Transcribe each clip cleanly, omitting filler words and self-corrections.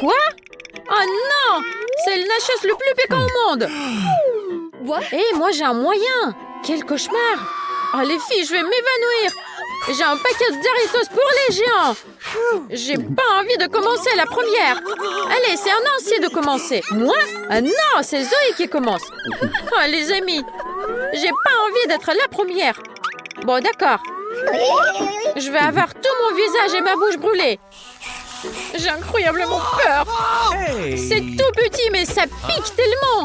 Quoi? Oh non! C'est le nachos le plus piquant au monde! Hé, moi j'ai un moyen! Quel cauchemar! Oh les filles, je vais m'évanouir! J'ai un paquet de Doritos pour les géants! J'ai pas envie de commencer la première! Allez, c'est un ancien de commencer! Moi? Ah non, c'est Zoé qui commence! Oh les amis! J'ai pas envie d'être la première! Bon, d'accord. Je vais avoir tout mon visage et ma bouche brûlée. J'ai incroyablement peur. C'est tout petit, mais ça pique tellement.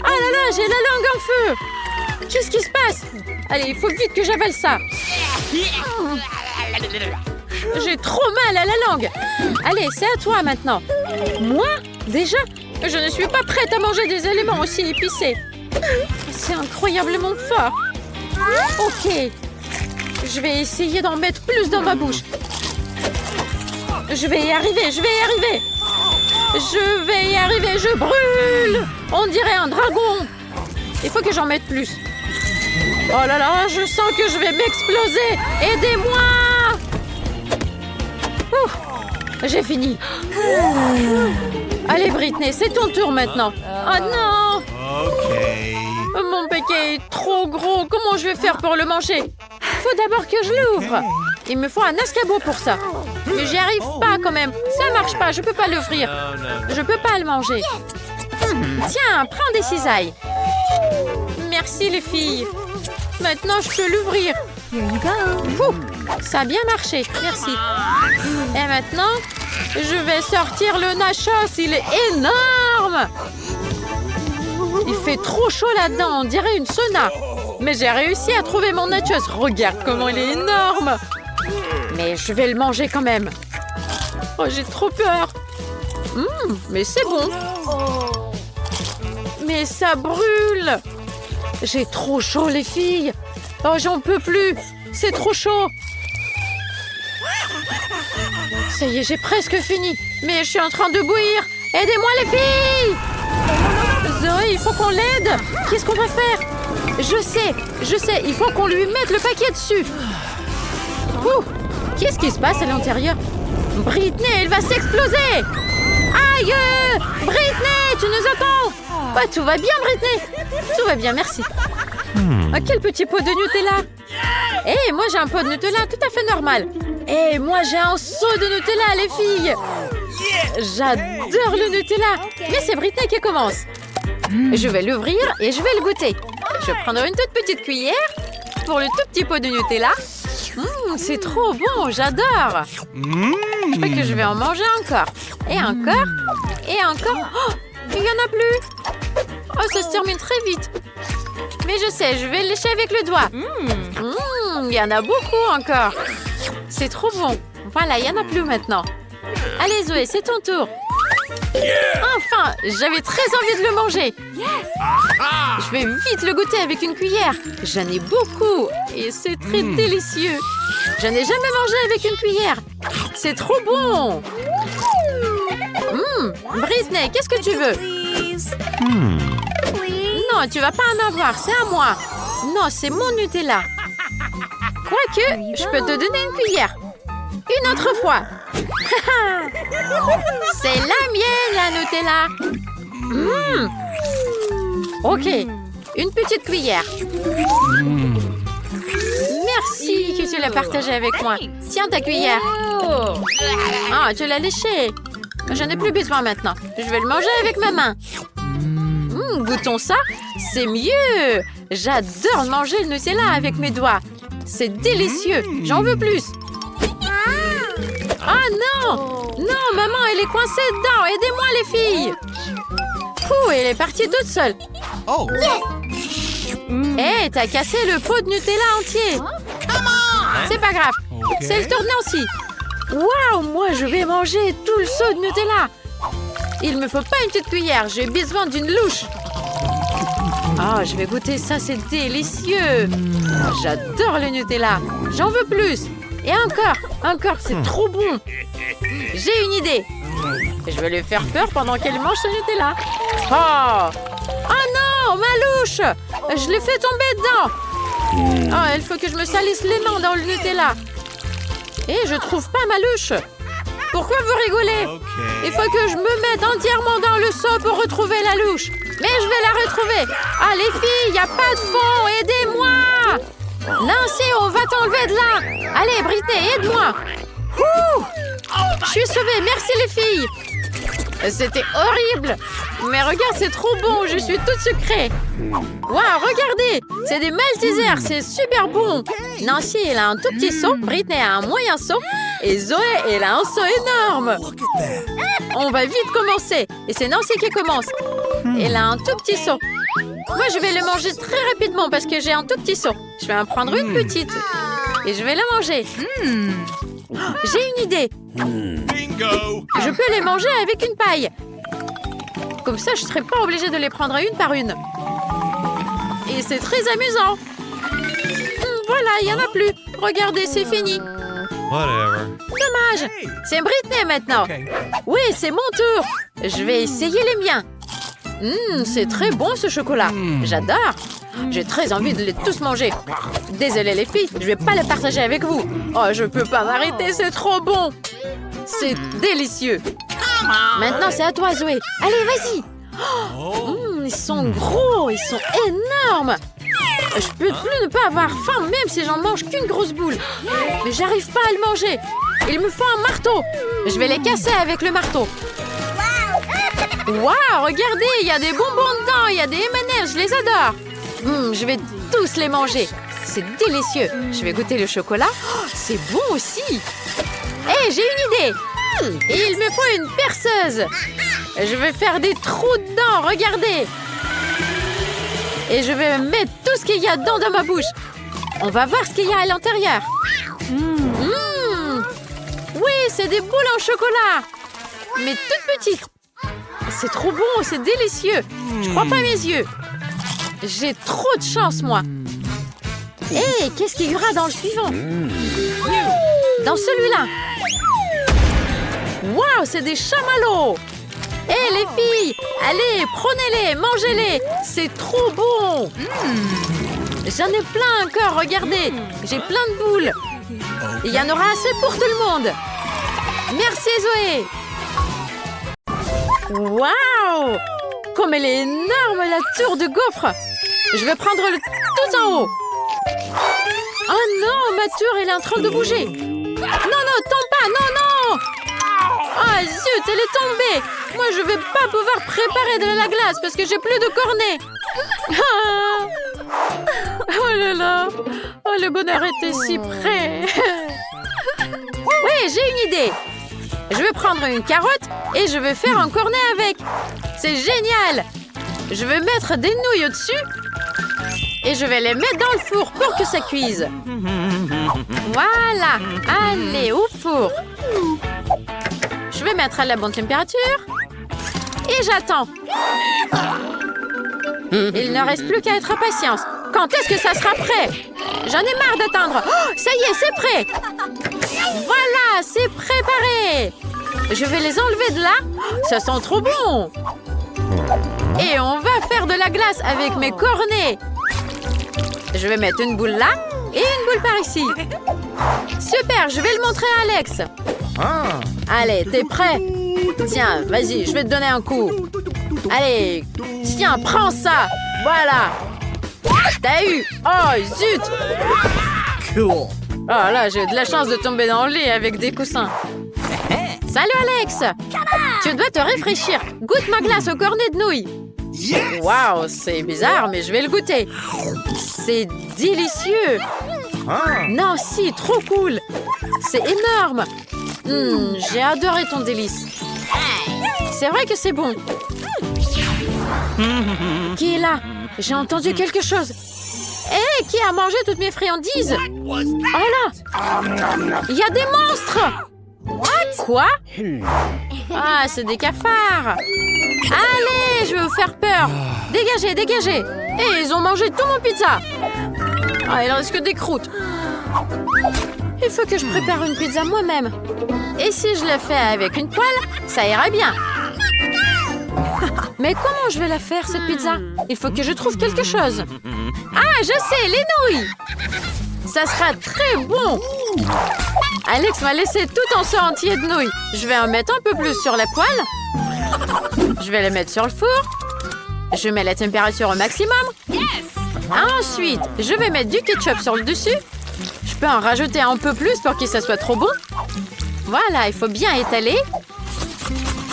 Ah là là, j'ai la langue en feu. Qu'est-ce qui se passe? Allez, il faut vite que j'avale ça. J'ai trop mal à la langue. Allez, c'est à toi maintenant. Moi? Déjà? Je ne suis pas prête à manger des éléments aussi épicés. C'est incroyablement fort. Ok. Je vais essayer d'en mettre plus dans ma bouche. Je vais y arriver, je vais y arriver. Je vais y arriver, je brûle. On dirait un dragon. Il faut que j'en mette plus. Oh là là, je sens que je vais m'exploser. Aidez-moi. J'ai fini. Allez Britney, c'est ton tour maintenant. Oh non. Mon paquet est trop gros. Comment je vais faire pour le manger? Faut d'abord que je l'ouvre. Il me faut un escabeau pour ça. Mais j'y arrive pas quand même. Ça marche pas, je peux pas l'ouvrir. Je peux pas le manger. Tiens, prends des cisailles. Merci les filles. Maintenant, je peux l'ouvrir. Ça a bien marché, merci. Et maintenant, je vais sortir le nachos. Il est énorme. Il fait trop chaud là-dedans, on dirait une sauna. Mais j'ai réussi à trouver mon nachos. Regarde comment il est énorme. Mais je vais le manger quand même. Oh, j'ai trop peur. Mais c'est bon. Mais ça brûle. J'ai trop chaud, les filles. Oh, j'en peux plus. C'est trop chaud. Ça y est, j'ai presque fini. Mais je suis en train de bouillir. Aidez-moi, les filles. Zoé, il faut qu'on l'aide. Qu'est-ce qu'on va faire? Je sais. Il faut qu'on lui mette le paquet dessus. Qu'est-ce qui se passe à l'intérieur? Britney, elle va s'exploser. Aïe! Britney, tu nous entends? Ouais, tout va bien, Britney. Tout va bien, merci. Oh, quel petit pot de Nutella. Moi j'ai un pot de Nutella tout à fait normal. Moi j'ai un seau de Nutella, les filles. J'adore le Nutella. Mais c'est Britney qui commence. Je vais l'ouvrir et je vais le goûter. Je prendrai une toute petite cuillère pour le tout petit pot de Nutella. C'est trop bon, j'adore. Je crois que je vais en manger encore. Et encore. Et encore. Oh, il n'y en a plus. Oh, ça se termine très vite. Mais je sais, je vais le lécher avec le doigt. Il y en a beaucoup encore. C'est trop bon. Voilà, il n'y en a plus maintenant. Allez Zoé, c'est ton tour. Enfin, j'avais très envie de le manger. Je vais vite le goûter avec une cuillère. J'en ai beaucoup et c'est très délicieux. Je n'ai jamais mangé avec une cuillère. C'est trop bon. Britney, qu'est-ce que tu veux? Non, tu vas pas en avoir, c'est à moi. Non, c'est mon Nutella. Quoique, je peux te donner une cuillère. Une autre fois. C'est la mienne, la Nutella. Ok, une petite cuillère. Merci que tu l'as partagée avec moi. Tiens ta cuillère. Ah, tu l'as léché. J'en ai plus besoin maintenant. Je vais le manger avec ma main. Goûtons ça. C'est mieux. J'adore manger le Nutella avec mes doigts. C'est délicieux. J'en veux plus. Ah non! Non, maman, elle est coincée dedans. Aidez-moi, les filles. Elle est partie toute seule. Oh! T'as cassé le pot de Nutella entier. C'est pas grave. C'est le tournant aussi. Waouh, moi, je vais manger tout le seau de Nutella. Il me faut pas une petite cuillère. J'ai besoin d'une louche. Je vais goûter ça, c'est délicieux. J'adore le Nutella. J'en veux plus. Et encore, c'est trop bon. J'ai une idée. Je vais lui faire peur pendant qu'elle mange ce Nutella. Oh non, ma louche. Je l'ai fait tomber dedans. Il faut que je me salisse les mains dans le Nutella. Et je trouve pas ma louche. Pourquoi vous rigolez? Il faut que je me mette entièrement dans le seau pour retrouver la louche. Mais je vais la retrouver. Ah, les filles, il n'y a pas de fond. Aidez-moi! Nancy, on va t'enlever de là. Allez, Britney, aide-moi. Je suis sauvée. Merci, les filles. C'était horrible. Mais regarde, c'est trop bon. Je suis toute sucrée. Waouh, regardez. C'est des Maltesers. C'est super bon. Nancy, elle a un tout petit seau. Britney a un moyen seau. Et Zoé, elle a un seau énorme. On va vite commencer. Et c'est Nancy qui commence. Elle a un tout petit seau. Moi, je vais le manger très rapidement parce que j'ai un tout petit seau. Je vais en prendre une petite. Et je vais la manger. J'ai une idée. Bingo! Je peux les manger avec une paille. Comme ça, je ne serai pas obligée de les prendre une par une. Et c'est très amusant. Voilà, il n'y en a plus. Regardez, c'est fini. Whatever. Dommage. C'est Britney maintenant. Oui, c'est mon tour. Je vais essayer les miens. C'est très bon ce chocolat. J'adore. J'ai très envie de les tous manger. Désolée les filles, je vais pas les partager avec vous. Oh, je peux pas m'arrêter, c'est trop bon. C'est délicieux. Maintenant, c'est à toi, Zoé. Allez, vas-y. Ils sont gros, ils sont énormes. Je peux plus ne pas avoir faim, même si j'en mange qu'une grosse boule. Mais j'arrive pas à le manger. Il me faut un marteau. Je vais les casser avec le marteau. Waouh, regardez, il y a des bonbons dedans, il y a des M&M's, je les adore. Je vais tous les manger. C'est délicieux. Je vais goûter le chocolat. Oh, c'est bon aussi. Hé, j'ai une idée. Il me faut une perceuse. Je vais faire des trous dedans, regardez. Et je vais mettre tout ce qu'il y a dedans dans ma bouche. On va voir ce qu'il y a à l'intérieur. Oui, c'est des boules en chocolat. Mais toutes petites. C'est trop bon, c'est délicieux. Je crois pas à mes yeux. J'ai trop de chance, moi. Hé, qu'est-ce qu'il y aura dans le suivant? Dans celui-là. Waouh, c'est des chamallows. Hé, les filles, allez, prenez-les, mangez-les. C'est trop bon. J'en ai plein encore, regardez. J'ai plein de boules. Il y en aura assez pour tout le monde. Merci, Zoé. Waouh! Comme elle est énorme, la tour de gaufre! Je vais prendre le tout en haut. Oh non, ma tour, elle est en train de bouger. Non, non, tombe pas, non, non! Ah, zut, elle est tombée. Moi, je vais pas pouvoir préparer de la glace parce que j'ai plus de cornets. Oh là là! Oh, le bonheur était si près. Oui, j'ai une idée. Je vais prendre une carotte et je vais faire un cornet avec. C'est génial! Je vais mettre des nouilles au-dessus et je vais les mettre dans le four pour que ça cuise. Voilà! Allez, au four. Je vais mettre à la bonne température et j'attends. Il ne reste plus qu'à être en patience. Quand est-ce que ça sera prêt? J'en ai marre d'attendre. Oh, ça y est, c'est prêt. Voilà, c'est préparé. Je vais les enlever de là. Ça sent trop bon. Et on va faire de la glace avec mes cornets. Je vais mettre une boule là et une boule par ici. Super, je vais le montrer à Alex. Allez, t'es prêt? Tiens, vas-y, je vais te donner un coup. Allez, tiens, prends ça. Voilà. T'as eu. Oh, zut. Cool. Oh là, j'ai de la chance de tomber dans le lit avec des coussins. Salut Alex. Tu dois te rafraîchir. Goûte ma glace au cornet de nouilles. Waouh, c'est bizarre, mais je vais le goûter. C'est délicieux. Non, si, trop cool. C'est énorme. J'ai adoré ton délice. C'est vrai que c'est bon. Qui est là? J'ai entendu quelque chose. Hé, qui a mangé toutes mes friandises? Oh là! Il y a des monstres! Quoi? Ah, c'est des cafards! Allez, je vais vous faire peur! Dégagez, dégagez! Et ils ont mangé tout mon pizza! Ah, il reste que des croûtes. Il faut que je prépare une pizza moi-même. Et si je la fais avec une poêle, ça ira bien. Mais comment je vais la faire, cette pizza? Il faut que je trouve quelque chose. Ah, je sais, les nouilles! Ça sera très bon. Alex m'a laissé tout en ce entier de nouilles. Je vais en mettre un peu plus sur la poêle. Je vais les mettre sur le four. Je mets la température au maximum. Ensuite, je vais mettre du ketchup sur le dessus. Je peux en rajouter un peu plus pour que ça soit trop bon. Voilà, il faut bien étaler.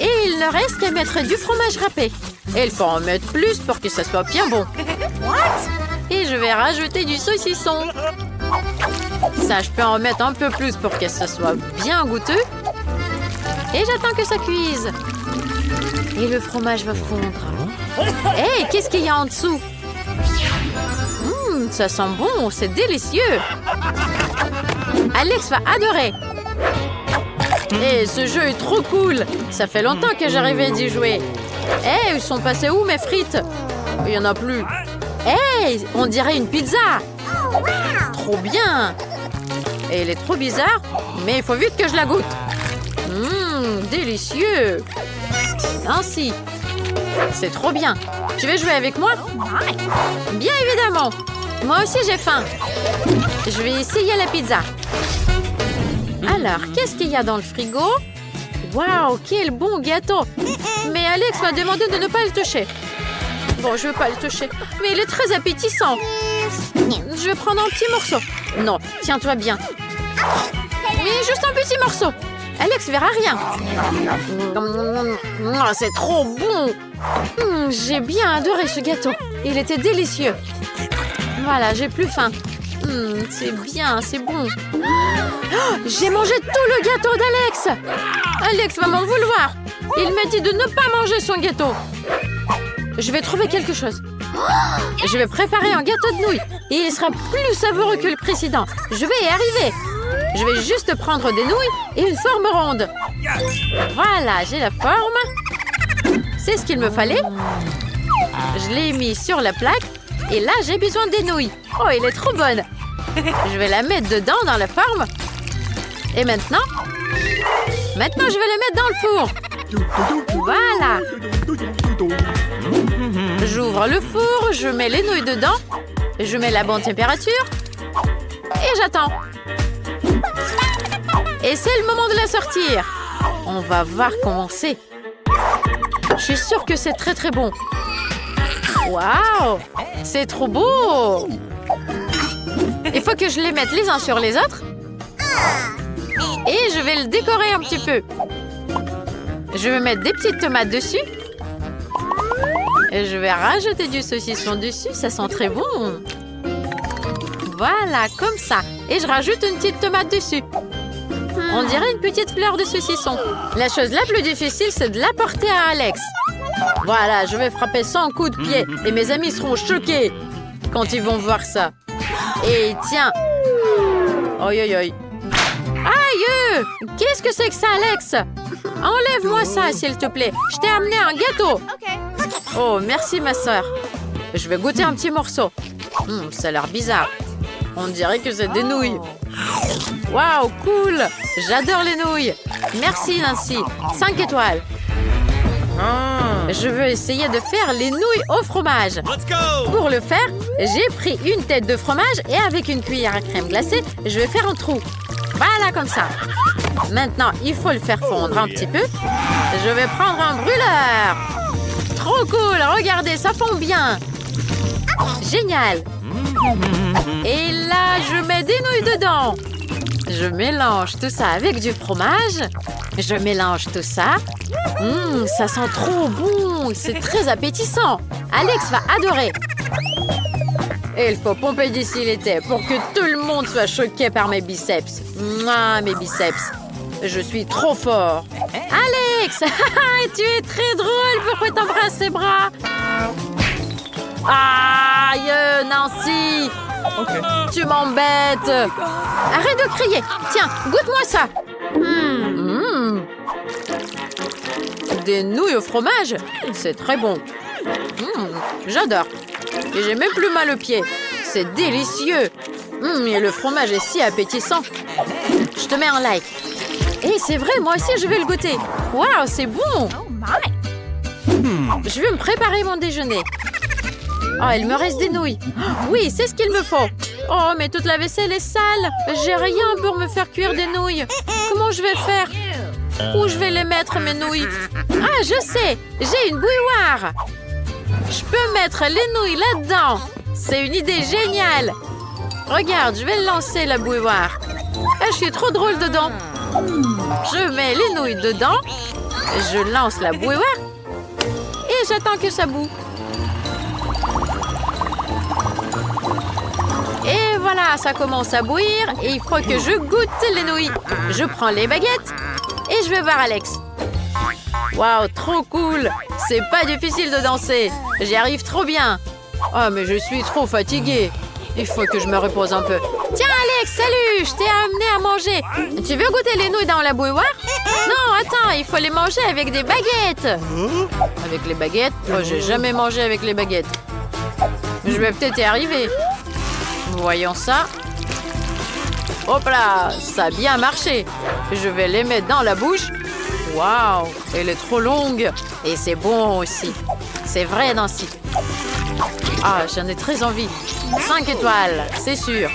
Et il ne reste qu'à mettre du fromage râpé. Et il faut en mettre plus pour que ça soit bien bon. Et je vais rajouter du saucisson. Ça, je peux en mettre un peu plus pour que ça soit bien goûteux. Et j'attends que ça cuise. Et le fromage va fondre. Hé, qu'est-ce qu'il y a en dessous? Ça sent bon, c'est délicieux. Alex va adorer. Et ce jeu est trop cool. Ça fait longtemps que j'arrivais d'y jouer. Hé, ils sont passés où mes frites? Il n'y en a plus. Hé, on dirait une pizza. Trop bien. Et elle est trop bizarre, mais il faut vite que je la goûte. Délicieux. Ainsi. C'est trop bien. Tu veux jouer avec moi? Bien évidemment. Moi aussi, j'ai faim. Je vais essayer la pizza. Alors, qu'est-ce qu'il y a dans le frigo? Waouh, quel bon gâteau. Mais Alex m'a demandé de ne pas le toucher. Bon, je ne veux pas le toucher, mais il est très appétissant. Je vais prendre un petit morceau. Non, tiens-toi bien. Oui, juste un petit morceau. Alex verra rien. C'est trop bon. J'ai bien adoré ce gâteau. Il était délicieux. Voilà, j'ai plus faim. C'est bien, c'est bon. Oh, j'ai mangé tout le gâteau d'Alex. Alex va m'en vouloir. Il m'a dit de ne pas manger son gâteau. Je vais trouver quelque chose. Je vais préparer un gâteau de nouilles. Et il sera plus savoureux que le précédent. Je vais y arriver. Je vais juste prendre des nouilles et une forme ronde. Voilà, j'ai la forme. C'est ce qu'il me fallait. Je l'ai mis sur la plaque. Et là, j'ai besoin des nouilles. Oh, elle est trop bonne. Je vais la mettre dedans dans la forme. Et maintenant, je vais la mettre dans le four. Voilà. J'ouvre le four, je mets les nouilles dedans. Je mets la bonne température. Et j'attends. Et c'est le moment de la sortir. On va voir comment c'est. Je suis sûre que c'est très très bon. Waouh! C'est trop beau! Il faut que je les mette les uns sur les autres. Et je vais le décorer un petit peu. Je vais mettre des petites tomates dessus. Et je vais rajouter du saucisson dessus. Ça sent très bon. Voilà, comme ça. Et je rajoute une petite tomate dessus. On dirait une petite fleur de saucisson. La chose la plus difficile, c'est de l'apporter à Alex. Voilà, je vais frapper 100 coups de pied. Et mes amis seront choqués quand ils vont voir ça. Et tiens. Aïe, aïe, aïe. Aïe! Qu'est-ce que c'est que ça, Alex? Enlève-moi ça, s'il te plaît. Je t'ai amené un gâteau. Oh, merci, ma sœur. Je vais goûter un petit morceau. Ça a l'air bizarre. On dirait que c'est des nouilles. Waouh, cool! J'adore les nouilles. Merci, Nancy. 5 étoiles. Je veux essayer de faire les nouilles au fromage. Let's go! Pour le faire, j'ai pris une tête de fromage et avec une cuillère à crème glacée, je vais faire un trou. Voilà, comme ça. Maintenant, il faut le faire fondre un petit peu. Je vais prendre un brûleur. Trop cool! Regardez, ça fond bien. Génial! Et là, je mets des nouilles dedans. Je mélange tout ça avec du fromage. Je mélange tout ça. Ça sent trop bon. C'est très appétissant. Alex va adorer. Et il faut pomper d'ici l'été pour que tout le monde soit choqué par mes biceps. Mouah, mes biceps. Je suis trop fort. Alex, tu es très drôle. Pourquoi t'embrasses ses bras? Aïe, Nancy. Okay. Tu m'embêtes. Arrête de crier. Tiens, goûte-moi ça. Des nouilles au fromage. C'est très bon. J'adore. Et j'ai même plus mal aux pieds. C'est délicieux. Et le fromage est si appétissant. Je te mets un like. Et c'est vrai, moi aussi, je vais le goûter. Waouh, c'est bon. Je vais me préparer mon déjeuner. Oh, il me reste des nouilles. Oui, c'est ce qu'il me faut. Oh, mais toute la vaisselle est sale. J'ai rien pour me faire cuire des nouilles. Comment je vais faire? Où je vais les mettre, mes nouilles? Ah, je sais. J'ai une bouilloire. Je peux mettre les nouilles là-dedans. C'est une idée géniale. Regarde, je vais lancer la bouilloire. Ah, je suis trop drôle dedans. Je mets les nouilles dedans. Je lance la bouilloire. Et j'attends que ça bout. Et voilà, ça commence à bouillir. Et il faut que je goûte les nouilles. Je prends les baguettes. Et je vais voir Alex. Waouh, trop cool. C'est pas difficile de danser. J'y arrive trop bien. Oh, mais je suis trop fatiguée. Il faut que je me repose un peu. Tiens, Alex, salut. Je t'ai amené à manger. Tu veux goûter les nouilles dans la bouilloire? Non, attends, il faut les manger avec des baguettes. Avec les baguettes? Oh, j'ai jamais mangé avec les baguettes. Je vais peut-être y arriver. Voyons ça. Hop là, ça a bien marché. Je vais les mettre dans la bouche. Waouh, elle est trop longue. Et c'est bon aussi. C'est vrai, Nancy. Ah, j'en ai très envie. 5 étoiles, c'est sûr.